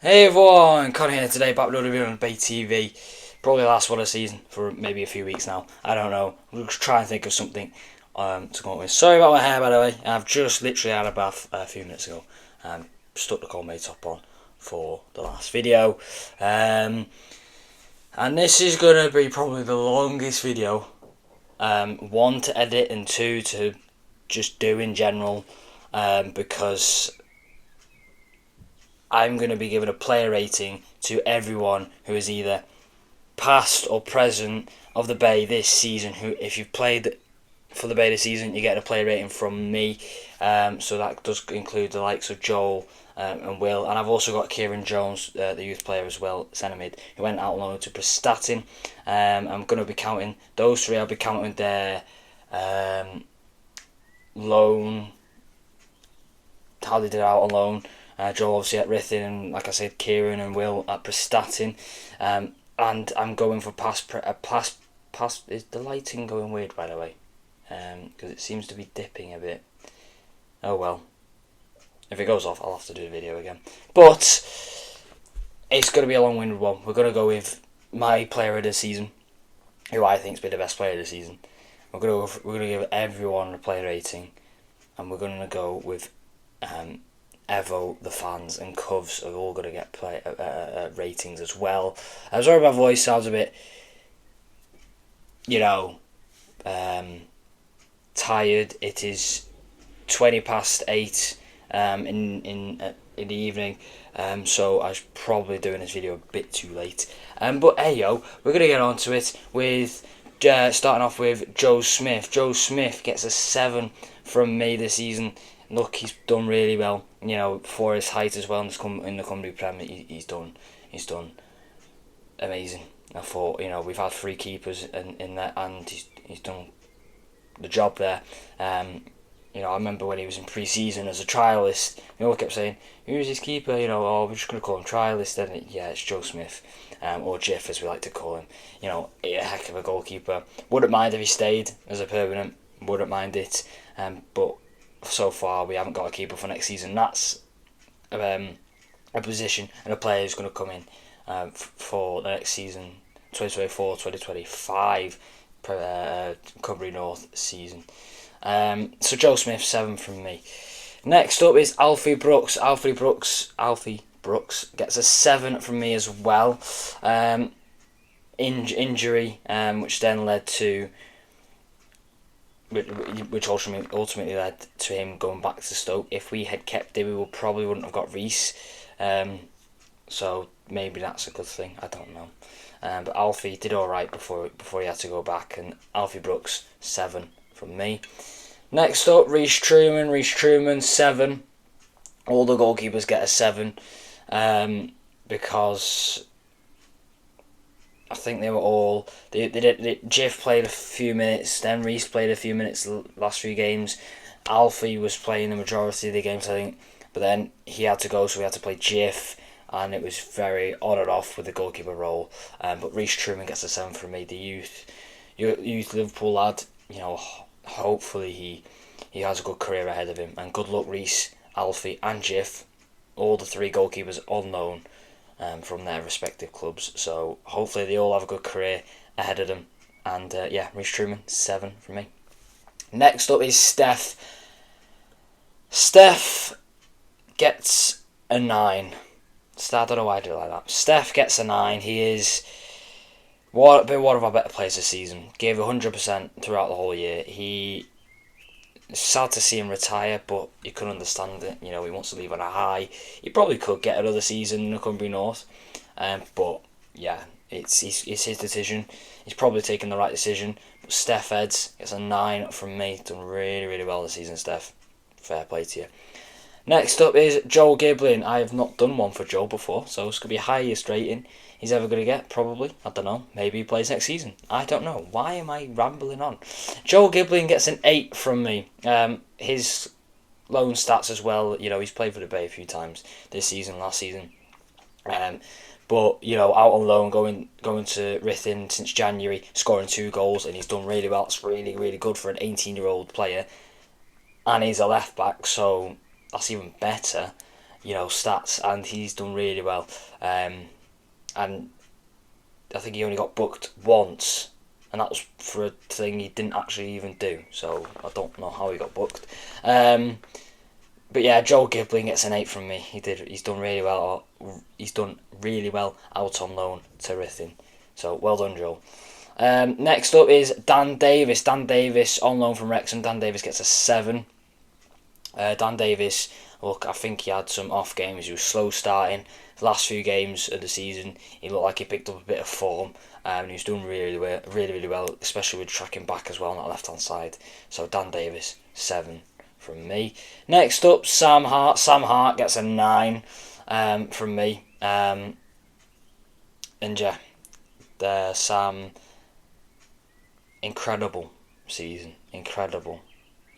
Hey everyone, Con here today, back with another video on Bay TV. Probably the last one of the season for maybe a few weeks now. I don't know. We'll just try and think of something to come up with. Sorry about my hair, by the way. I've just literally had a bath a few minutes ago and stuck the Colmate top on for the last video. And this is going to be probably the longest video. One, to edit, and two, to just do in general. Because I'm going to be giving a player rating to everyone who is either past or present of the Bay this season. Who, if you've played for the Bay this season, you get a player rating from me. So that does include the likes of Joel and Will, and I've also got Kieran Jones, the youth player as well, centre mid, who went out on loan to Prestatyn. I'm going to be counting those three. I'll be counting their loan, how they did out on loan. Joel obviously at Ruthin, and like I said, Kieran and Will at Prestatyn. And I'm going for past. Is the lighting going weird, by the way? Because it seems to be dipping a bit. Oh well. If it goes off, I'll have to do the video again. But it's going to be a long-winded one. We're going to go with my player of the season, who I think's been the best player of the season. We're going to give everyone a player rating, and we're going to go with Evo, the fans, and Covs are all going to get ratings as well. I'm sorry my voice sounds a bit, tired. It is 8:20 in the evening, so I was probably doing this video a bit too late. But hey yo, we're going to get on to it with starting off with Joe Smith. Joe Smith gets a 7 from me this season. Look, he's done really well. For his height as well in the Cymru Prem, he's done amazing. I thought, we've had 3 keepers in there, and he's done the job there. I remember when he was in pre-season as a trialist, we all kept saying, who's his keeper? We're just going to call him trialist. Then it's Joe Smith, or Jiff as we like to call him. A heck of a goalkeeper. Wouldn't mind if he stayed as a permanent. Wouldn't mind it. But so far we haven't got a keeper for next season. That's a position and a player who's going to come in for the next season, 2024-2025 Cymru North season. So Joe Smith, 7 from me. Next up is Alfie Brooks. Alfie Brooks gets a 7 from me as well. Injury, which then led to, which ultimately led to him going back to Stoke. If we had kept him, we probably wouldn't have got Reece. So maybe that's a good thing. I don't know. But Alfie did all right before he had to go back, and Alfie Brooks, 7 from me. Next up, Rhys Truman. Rhys Truman, 7. All the goalkeepers get a 7, because I think they were all. Jiff played a few minutes, then Reece played a few minutes the last few games. Alfie was playing the majority of the games, I think, but then he had to go, so we had to play Jiff, and it was very on and off with the goalkeeper role. But Rhys Truman gets a 7 from me. The youth Liverpool lad, hopefully he has a good career ahead of him, and good luck Reece, Alfie and Jiff, all the 3 goalkeepers on loan from their respective clubs. So hopefully they all have a good career ahead of them. And Rhys Truman, 7 from me. Next up is Steph. Steph gets a 9. I don't know why I do it like that. Steph gets a 9. He is been one of our better players this season. Gave 100% throughout the whole year. It's sad to see him retire, but you can understand it. He wants to leave on a high. He probably could get another season in the Cymru North, but yeah, it's his decision. He's probably taken the right decision. But Steph Eds gets a 9 from me. Done really, really well this season, Steph. Fair play to you. Next up is Joel Giblin. I have not done one for Joel before, so it's going to be the highest rating he's ever going to get, probably. I don't know. Maybe he plays next season. I don't know. Why am I rambling on? Joel Giblin gets an 8 from me. His loan stats as well, he's played for the Bay a few times this season, last season. But, out on loan, going to Ruthin since January, scoring 2 goals, and he's done really well. It's really, really good for an 18-year-old player. And he's a left-back, so that's even better. stats, and he's done really well. And I think he only got booked once, and that was for a thing he didn't actually even do. So I don't know how he got booked. But yeah, Joel Gibbling gets an 8 from me. He's done really well. He's done really well out on loan to Ruthin. So well done, Joel. Next up is Dan Davis. Dan Davis on loan from Wrexham. Dan Davis gets a 7. Dan Davis, look, I think he had some off games. He was slow starting. The last few games of the season, he looked like he picked up a bit of form. And he was doing really well, especially with tracking back as well on that left hand side. So Dan Davis, 7 from me. Next up, Sam Hart. Sam Hart gets a 9 from me. And yeah, Sam, incredible season, incredible.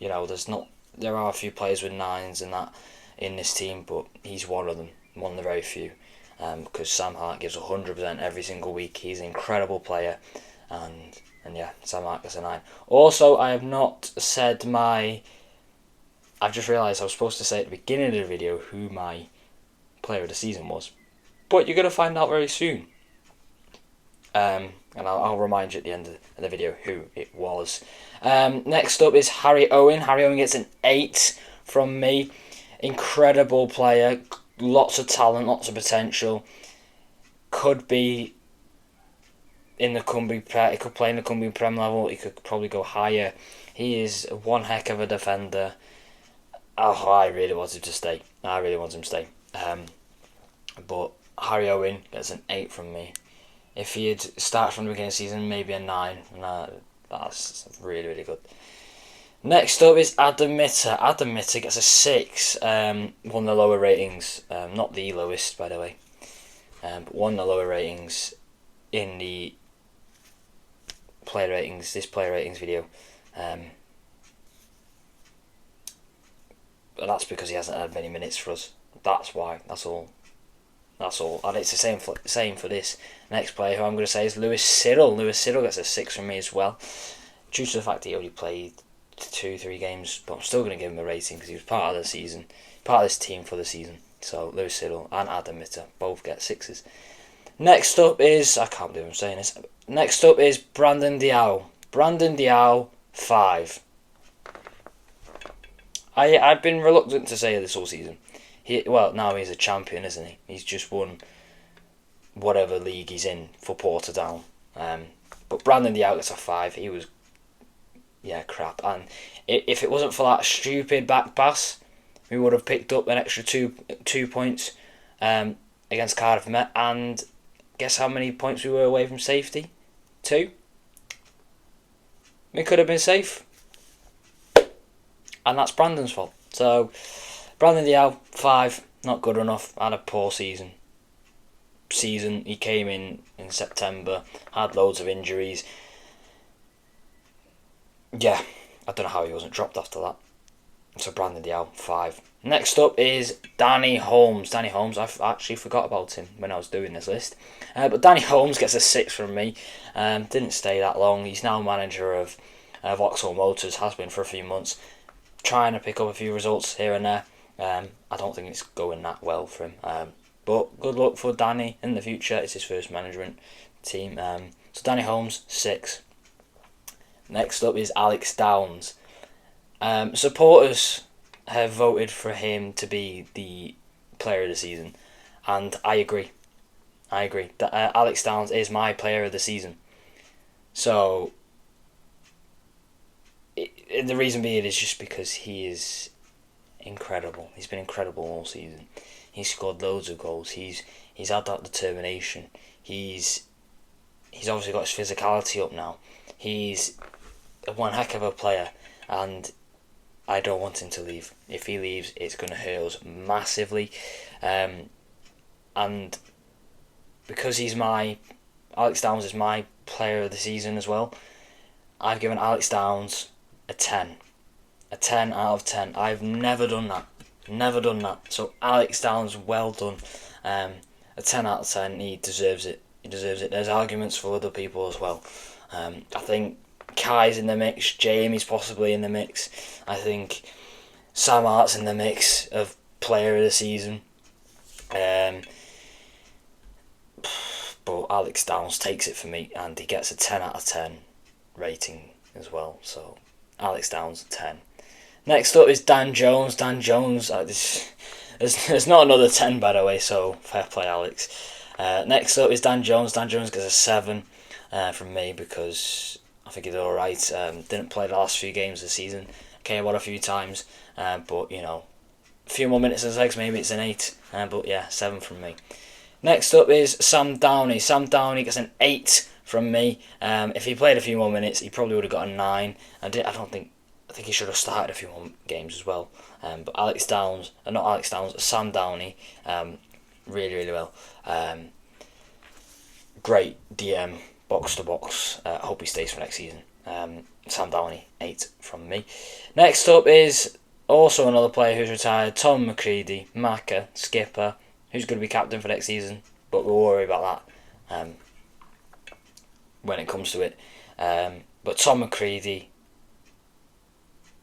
There are a few players with 9s and that in this team, but he's one of them, one of the very few. Because Sam Hart gives 100% every single week. He's an incredible player, and yeah, Sam Hart gets a 9. Also, I have not said I've just realised I was supposed to say at the beginning of the video who my player of the season was, but you're going to find out very soon. And I'll remind you at the end of the video who it was. Next up is Harry Owen. Harry Owen gets an 8 from me. Incredible player, lots of talent, lots of potential. Could be in the Cymru Prem. He could play in the Cymru Prem level. He could probably go higher. He is one heck of a defender. Oh, I really want him to stay. But Harry Owen gets an 8 from me. If he had started from the beginning of the season, maybe a 9. That's really good. Next up is Adam Mitter. Adam Mitter gets a 6. One of the lower ratings. Not the lowest, by the way. But one of the lower ratings in the player ratings. This player ratings video. But that's because he hasn't had many minutes for us. That's why. That's all. And it's the same for this next player, who I'm going to say is Lewis Cyril. Lewis Cyril gets a 6 from me as well, due to the fact that he only played 2-3 games. But I'm still going to give him a rating because he was part of the season, part of this team for the season. So Lewis Cyril and Adam Mitter both get 6s. Next up is, I can't believe I'm saying this. Next up is Brandon Diao. Brandon Diao, 5. I've been reluctant to say this all season. Now he's a champion, isn't he? He's just won whatever league he's in for Portadown. But Brandon Diao gets a 5. He was, crap. And if it wasn't for that stupid back pass, we would have picked up an extra 2 points against Cardiff Met. And guess how many points we were away from safety? 2. We could have been safe. And that's Brandon's fault. So Brandon Diao, 5, not good enough. Had a poor season. He came in September, had loads of injuries. Yeah, I don't know how he wasn't dropped after that. So Brandon Diao, 5. Next up is Danny Holmes. Danny Holmes, I actually forgot about him when I was doing this list. But Danny Holmes gets a 6 from me. Didn't stay that long. He's now manager of Vauxhall Motors, has been for a few months. Trying to pick up a few results here and there. I don't think it's going that well for him. But good luck for Danny in the future. It's his first management team. So Danny Holmes, 6. Next up is Alex Downs. Supporters have voted for him to be the player of the season. And I agree. Alex Downs is my player of the season. So the reason being is just because he is incredible. He's been incredible all season. He's scored loads of goals. He's had that determination. He's obviously got his physicality up now. He's one heck of a player, and I don't want him to leave. If he leaves, it's going to hurt us massively. And because Alex Downs is my player of the season as well, I've given Alex Downs a 10. A 10 out of 10. I've never done that. So Alex Downs, well done. A 10 out of 10. He deserves it. There's arguments for other people as well. I think Kai's in the mix. Jamie's possibly in the mix. I think Sam Hart's in the mix of player of the season. Um, but Alex Downs takes it for me, and he gets a 10 out of 10 rating as well. So Alex Downs, 10. Next up is Dan Jones. Dan Jones, there's not another 10 by the way, so fair play, Alex. Next up is Dan Jones. Dan Jones gets a 7 from me because I think he did alright. Didn't play the last few games of the season. Came on a few times, but a few more minutes in his legs, maybe it's an 8. But yeah, 7 from me. Next up is Sam Downey. Sam Downey gets an 8 from me. If he played a few more minutes, he probably would have got a 9. I think he should have started a few more games as well. But Sam Downey, really, really well. Great DM, box to box. I hope he stays for next season. Sam Downey, 8 from me. Next up is also another player who's retired, Tom McCready, Macca, skipper, who's going to be captain for next season, but we'll worry about that when it comes to it. But Tom McCready,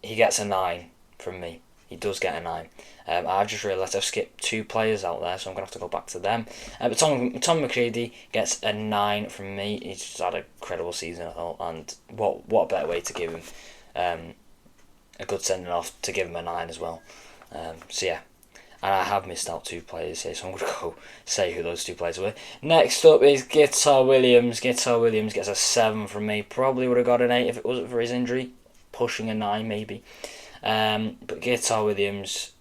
he gets a 9 from me. He does get a 9. I've just realised I've skipped 2 players out there, so I'm going to have to go back to them. But Tom McCready gets a 9 from me. He's just had a incredible season, I thought, and what a better way to give him a good sending off, to give him a 9 as well. So yeah, and I have missed out 2 players here, so I'm going to go say who those 2 players were. Next up is Guitar Williams. Guitar Williams gets a 7 from me. Probably would have got an 8 if it wasn't for his injury. Pushing a 9 maybe. But Guitar Williams,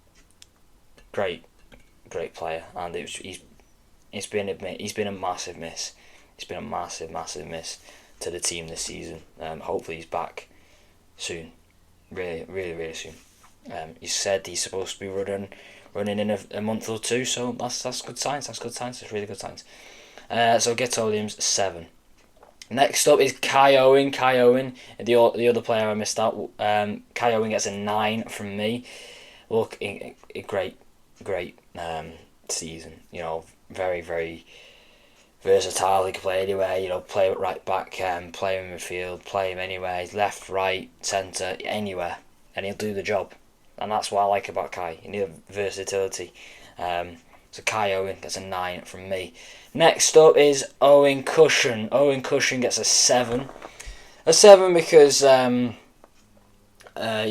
great player, and he's been a massive miss. He's been a massive miss to the team this season. Hopefully he's back soon, really soon. He said he's supposed to be running in a month or 2, so that's good signs. That's really good signs. So Guitar Williams, 7. Next up is Kai Owen. Kai Owen, the other player I missed out. Kai Owen gets a 9 from me. Look, a great season. Very versatile. He can play anywhere. Play it right back, play him in midfield, play him anywhere. He's left, right, centre, anywhere, and he'll do the job. And that's what I like about Kai. He needs versatility. So Kai Owen gets a 9 from me. Next up is Owen Cushion. Owen Cushion gets a 7. A 7 because he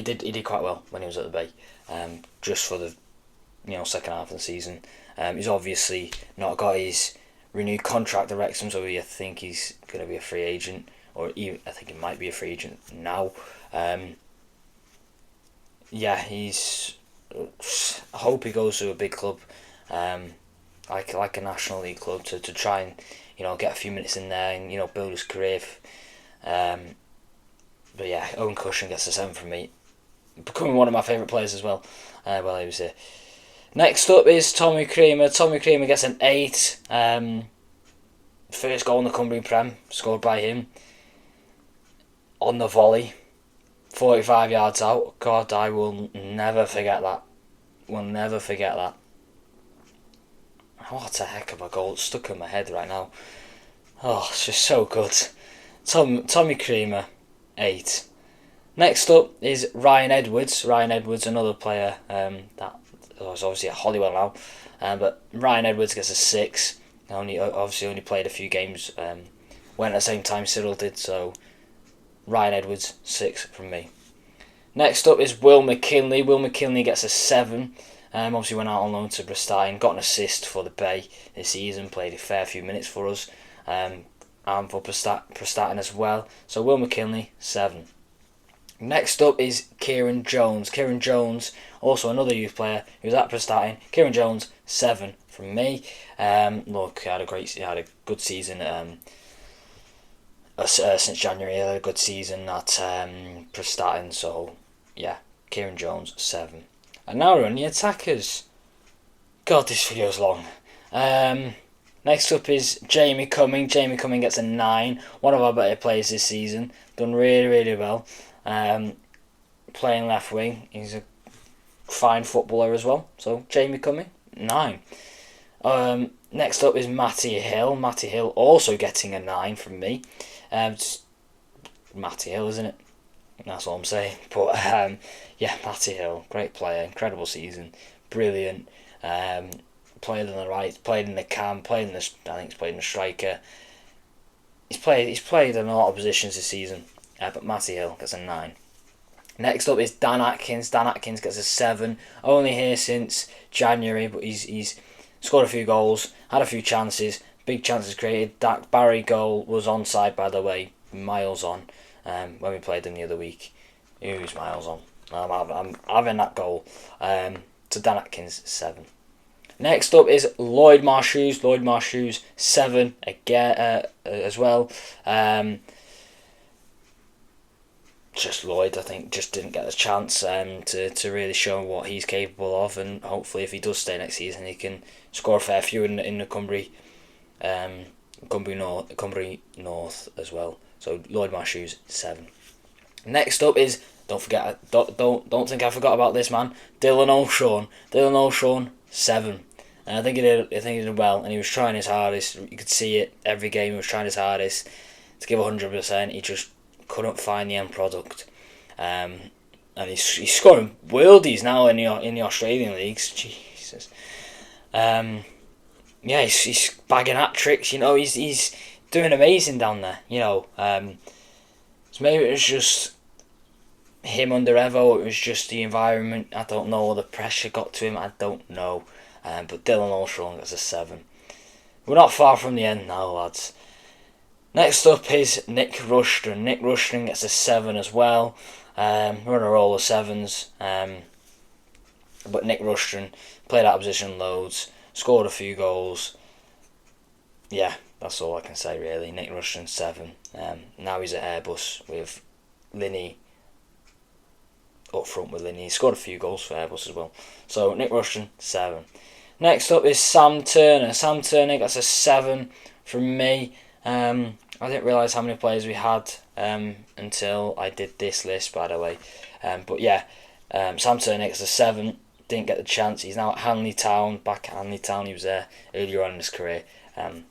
did quite well when he was at the Bay. Just for the second half of the season. He's obviously not got his renewed contract at Wrexham, so I think he's going to be a free agent, or even, I think he might be a free agent now. I hope he goes to a big club, like a National League club, to try and get a few minutes in there and build his career. But yeah, Owen Cushion gets a 7 from me, becoming one of my favourite players as well while he was here. Next up is Tommy Creamer. Tommy Creamer gets an 8. First goal in the Cymru Prem, scored by him on the volley, 45 yards out. God, I will never forget that. Will never forget that. What a heck of a goal. It's stuck in my head right now. Oh, it's just so good. Tommy Creamer, 8. Next up is Ryan Edwards. Ryan Edwards, another player that was obviously at Hollywell now. But Ryan Edwards gets a 6. Only played a few games. Went at the same time Cyril did, so Ryan Edwards, 6 from me. Next up is Will McKinley. Will McKinley gets a 7. Obviously went out on loan to Prestatyn, got an assist for the Bay this season, played a fair few minutes for us, and for Prestatyn as well. So Will McKinley, 7. Next up is Kieran Jones. Kieran Jones, also another youth player who's at Prestatyn. Kieran Jones, 7 from me. Look, he had a good season. Since January, he had a good season at Prestatyn. So yeah, Kieran Jones, 7. And now we're on the attackers. God, this video's long. Next up is Jamie Cumming. Jamie Cumming gets a 9. One of our better players this season. Done really well. Playing left wing. He's a fine footballer as well. So Jamie Cumming, 9. Next up is Matty Hill. Matty Hill also getting a 9 from me. Matty Hill, isn't it? That's all I'm saying. But yeah, Matty Hill, great player, incredible season, brilliant. played on the right, played in the cam, I think he's played in the striker. He's played in a lot of positions this season, but Matty Hill gets a 9. Next up is Dan Atkins. Dan Atkins gets a 7. Only here since January, but he's scored a few goals, had a few chances, big chances created. That Barry goal was onside, by the way, miles on. When we played them the other week, he was miles on. I'm having that goal. So Dan Atkins 7. Next up is Lloyd Marshews. Lloyd Marshews 7 again as well. Just Lloyd, I think, just didn't get the chance to really show what he's capable of, and hopefully if he does stay next season he can score a fair few in the Cumbria North as well. So Lloyd Marshews 7. Next up is, don't think I forgot about this man, Dylan O'Shawn. Dylan O'Shawn 7. And I think he did well, and he was trying his hardest. You could see it every game. He was trying his hardest to give 100%. He just couldn't find the end product, and he's scoring worldies now in the Australian leagues. Jesus, he's bagging hat tricks. He's doing amazing down there. So maybe it was just him under Evo. It was just the environment. I don't know. The pressure got to him. I don't know. But Dylan O'Shawn gets a 7. We're not far from the end now, lads. Next up is Nick Rushton. Nick Rushton gets a 7 as well. We're on a roll of 7s. But Nick Rushton played out of position loads, scored a few goals. Yeah, that's all I can say really. Nick Rushton 7. Now he's at Airbus with Linney. Up front with Linney. He scored a few goals for Airbus as well. So Nick Rushton 7. Next up is Sam Turner. Sam Turner gets a 7 from me. I didn't realise how many players we had until I did this list, by the way. But yeah, Sam Turner gets a 7. Didn't get the chance. He's now at Hanley Town. Back at Hanley Town. He was there earlier on in his career. So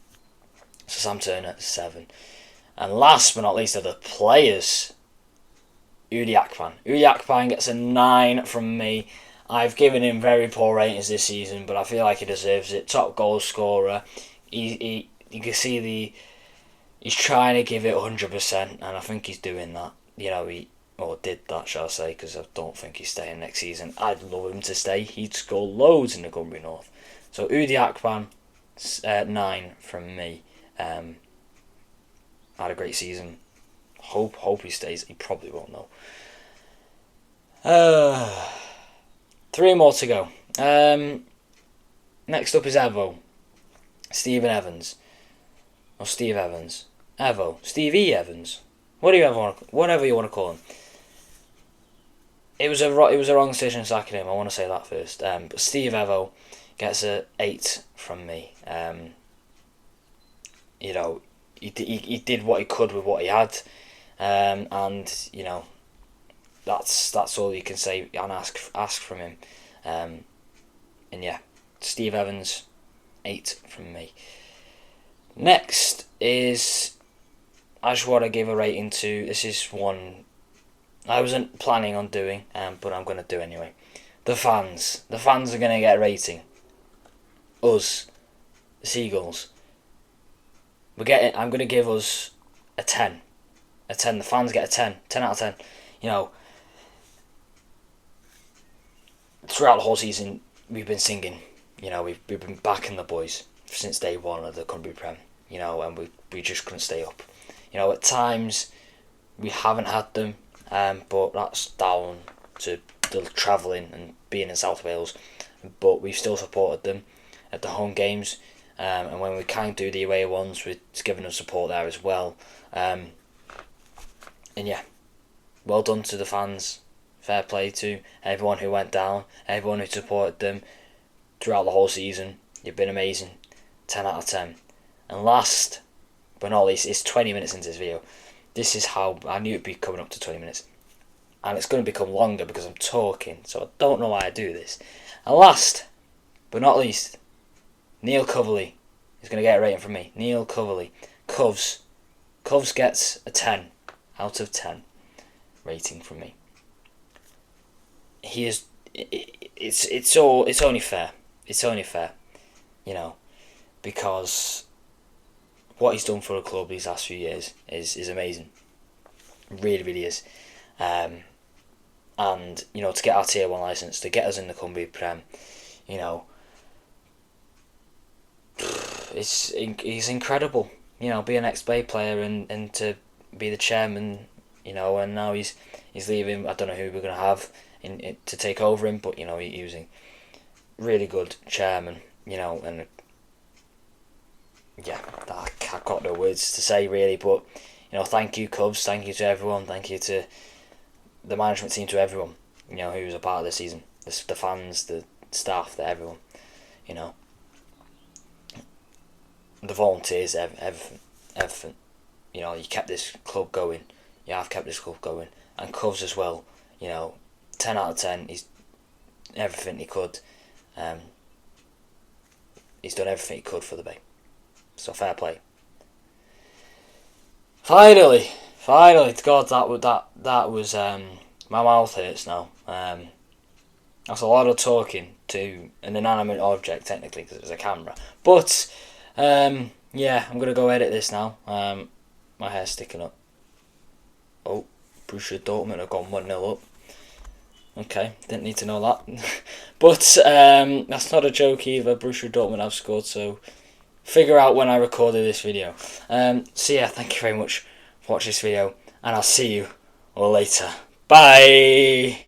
Sam Turner 7. And last but not least are the players. Udi Akpan. Udi Akpan gets a 9 from me. I've given him very poor ratings this season, but I feel like he deserves it. Top goal scorer. You can see he's trying to give it 100%, and I think he's doing that. He did that, shall I say, because I don't think he's staying next season. I'd love him to stay. He'd score loads in the Cumbria North. So Udi Akpan, 9 from me. Had a great season. Hope he stays. He probably won't though. 3 more to go. Next up is Evo. Steve Evans. Evo. Stevie Evans. Whatever you want to call him. It was a wrong decision sacking him. I want to say that first. But Steve Evo gets a 8 from me. He did what he could with what he had. And that's all you can say and ask from him. And yeah, Steve Evans, 8 from me. Next is, I just want to give a rating to, this is one I wasn't planning on doing, but I'm going to do anyway. The fans. The fans are going to get a rating. Us, the Seagulls. I'm going to give us a 10. A 10. The fans get a 10. 10 out of 10. Throughout the whole season, we've been singing. We've been backing the boys since day one of the Cymru Prem. And we just couldn't stay up. At times we haven't had them, but that's down to the travelling and being in South Wales. But we've still supported them at the home games, and when we can't do the away ones, we're giving them support there as well. And yeah, well done to the fans. Fair play to everyone who went down, everyone who supported them throughout the whole season. You've been amazing. 10 out of 10. And last but not least, it's 20 minutes into this video. This is how I knew it'd be coming up to 20 minutes. And it's going to become longer because I'm talking, so I don't know why I do this. And last but not least, Neil Coverley is going to get a rating from me. Neil Coverley. Covs gets a 10 out of 10 rating from me. He is. It's only fair. It's only fair. you know, because what he's done for the club these last few years is amazing. Really, really is. And, you know, to get our Tier 1 licence, to get us in the Cymru Prem, you know, he's incredible. You know, be an ex-Bay player and to be the chairman, you know, and now he's leaving. I don't know who we're going to have in to take over him, but, you know, he was a really good chairman, you know, and yeah, I've got no words to say really, but, you know, thank you Cubs, thank you to everyone, thank you to the management team, to everyone, you know, who was a part of this season, the fans, the staff, everyone, you know, the volunteers, everything. You know, you kept this club going. Yeah, I've kept this club going, and Cubs as well. You know, 10 out of 10. He's everything he could. He's done everything he could for the Bay. So fair play. Finally, God, that was my mouth hurts now. That's a lot of talking to an inanimate object, technically, because it was a camera. But yeah, I'm gonna go edit this now. My hair's sticking up. Oh, Borussia Dortmund have gone 1-0 up. Okay, didn't need to know that. But that's not a joke either. Borussia Dortmund have scored, so figure out when I recorded this video. So yeah, thank you very much for watching this video, and I'll see you all later. Bye!